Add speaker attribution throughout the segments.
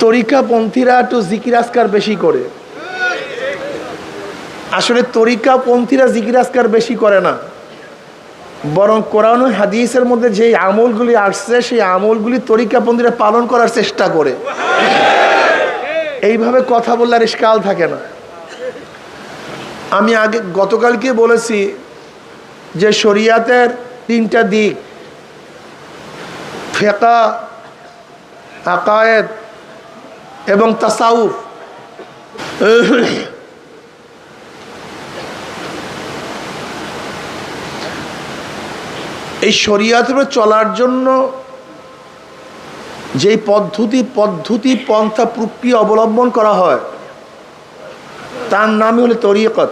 Speaker 1: তরিকাপন্থীরা একটু জিকির আজকার বেশি করে। আসলে তরিকাপন্থীরা জিকির আজকার বেশি করে না, বরং কোরআন ও হাদিসের মধ্যে যে আমলগুলি আসছে সেই আমলগুলি তরিকাপন্থীরা পালন করার চেষ্টা করে। এইভাবে কথা বললে আর ইশকাল থাকে না। আমি আগে গতকালকে বলেছি যে শরিয়াতের তিনটা দিক, ফিকহ, আকায়েদ এবং তাসাউফ। এই শরিয়াতের চলার জন্য যেই পদ্ধতি পন্থা প্রক্রিয়া অবলম্বন করা হয় তার নামই হলো তরিকত।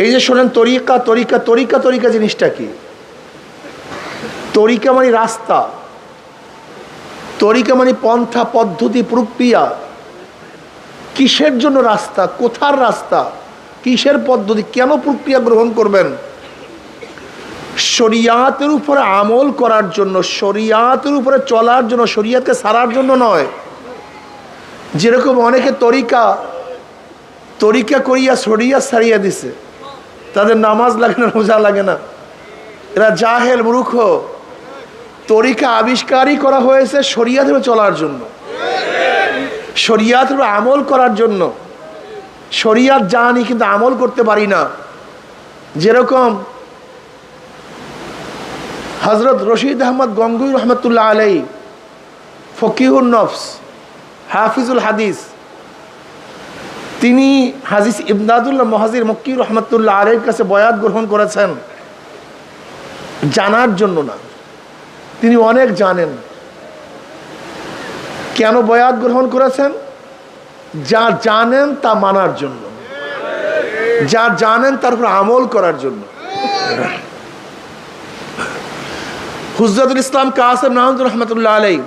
Speaker 1: এই যে শোনেন তরিকা জিনিসটা কি? তরিকা মানে রাস্তা, তরিকা মানে পন্থা পদ্ধতি প্রক্রিয়া। কিসের জন্য রাস্তা, কোথার রাস্তা, কিসের পদ্ধতি, কেন প্রক্রিয়া গ্রহণ করবেন? শরিয়াতের উপরে আমল করার জন্য, শরিয়াতের উপরে চলার জন্য, শরিয়াতকে ছাড়ার জন্য নয়। যেরকম অনেকে তরিকা করিয়া শরিয়াত ছাড়িয়ে দিছে, তাদের নামাজ লাগে না, রোজা লাগে না, এরা জাহেল মূর্খ। তরিকা আবিষ্কারই করা হয়েছে শরিয়াতের চলার জন্য, শরিয়াতের আমল করার জন্য। শরিয়াত জানি কিন্তু আমল করতে পারি না। যেরকম হযরত রশিদ আহমদ গঙ্গুই রহমতুল্লাহ আলাইহি, ফকিহুন নফস, হাফিজুল হাদিস, তিনি হাজিস ইমদাদুল্লাহ মুহাজির মক্কি রহমতুল্লাহ আলাইহির কাছে বয়াত গ্রহণ করেছেন জানার জন্য না, তিনি অনেক জানেন। কেন বয়াত গ্রহণ করেছেন? যা জানেন তা মানার জন্য, যা জানেন তার উপর আমল করার জন্য। হুজরতুল ইসলাম কাসেম নানউদ্দিন রহমতুল্লাহ আলাইহি